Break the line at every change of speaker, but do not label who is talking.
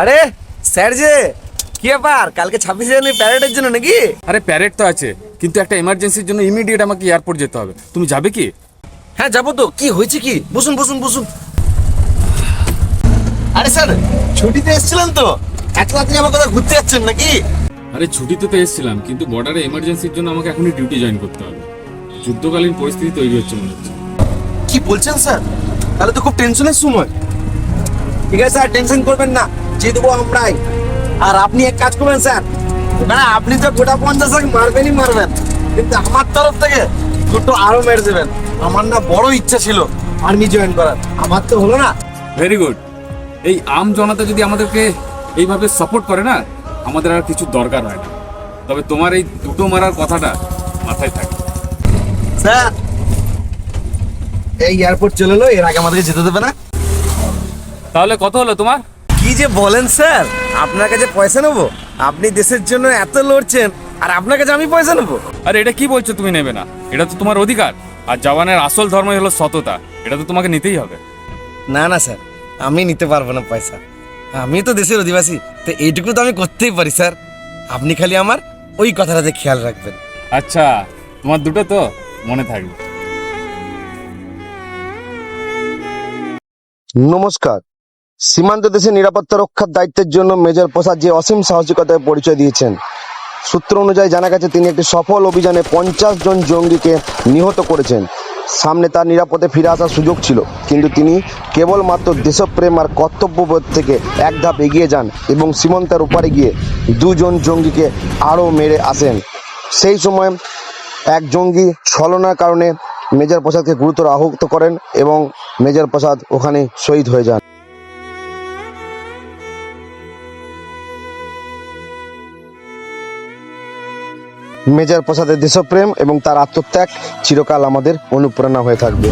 আরে স্যার যে কি ব্যাপার, কালকে 26 জানুয়ারি প্যারেডের জন্য নাকি?
আরে প্যারেড তো আছে, কিন্তু একটা এমার্জেন্সির জন্য ইমিডিয়েট আমাকে এয়ারপোর্ট যেতে হবে। তুমি যাবে কি?
হ্যাঁ যাবো তো। কি হয়েছে কি? বসুন বসুন বসুন। আরে স্যার ছুটিতে এসেছিলেন তো, এত রাত্রে আমার কথা ঘুরতে যাচ্ছেন নাকি?
আরে ছুটিতে তো এসেছিলাম, কিন্তু বর্ডারে এমার্জেন্সির জন্য আমাকে এখনই ডিউটি জয়েন করতে হবে। যুদ্ধকালীন পরিস্থিতি তৈরি হচ্ছে মনে হচ্ছে।
কি বলছেন স্যার? তাহলে তো খুব টেনশনের সময়। ঠিক আছে স্যার, টেনশন করবেন না, যে দেবো আমরাই। আর আপনি এক কাজ করবেন স্যার, না আপনি তো গোটা 50 লাখ মারবেনই মারবেন, কিন্তু আমার তরফ থেকে দুটো আরো মেরে দেবেন। আমার না বড় ইচ্ছা ছিল আর্মি জয়েন করার, আমার তো হলো না।
Very good. এই আম জনতা যদি আমাদেরকে এইভাবে সাপোর্ট করে না, আমাদের আর কিছু দরকার হয় না। তবে তোমার এই দুটো মারার কথাটা মাথায় থাকে।
স্যার এই এয়ারপোর্ট চলে এলো, এর আগে আমাদেরকে যেতে দেবে না।
তাহলে কত হলো তোমার?
কি যে বলেন স্যার, আপনার কাছে পয়সা নেবো? আপনি দেশের জন্য এত লড়ছেন, আর আপনার কাছে আমি পয়সা নেবো?
আরে এটা কি বলছো তুমি নেবে না? এটা তো তোমার অধিকার। আর জওয়ানের আসল ধর্মই হলো সততা, এটা তো তোমাকে নিতেই হবে।
না না স্যার, আমি নিতে পারবো না পয়সা। আমি তো দেশের অধিবাসী, তো এইটুকু তো আমি করতেই পারি স্যার। আপনি খালি আমার ওই কথাটাতে খেয়াল রাখবেন।
আচ্ছা, তোমার দুটো তো মনে থাকবে।
নমস্কার। সীমান্ত দেশে নিরাপত্তা রক্ষার দায়িত্বের জন্য মেজর প্রসাদ যে অসীম সাহসিকতার পরিচয় দিয়েছেন, সূত্র অনুযায়ী জানা গেছে তিনি একটি সফল অভিযানে 50 জন জঙ্গিকে নিহত করেছেন। সামনে তার নিরাপদে ফিরে আসার সুযোগ ছিল, কিন্তু তিনি কেবলমাত্র দেশপ্রেম আর কর্তব্যবোধ থেকে এক ধাপ এগিয়ে যান এবং সীমান্তের ওপারে গিয়ে 2 জন জঙ্গিকে আরও মেরে আসেন। সেই সময় এক জঙ্গি ছলনার কারণে মেজর প্রসাদকে গুরুতর আহত করেন এবং মেজর প্রসাদ ওখানে শহীদ হয়ে যান। মেজর প্রসাদের দেশপ্রেম এবং তার আত্মত্যাগ চিরকাল আমাদের অনুপ্রেরণা হয়ে থাকবে।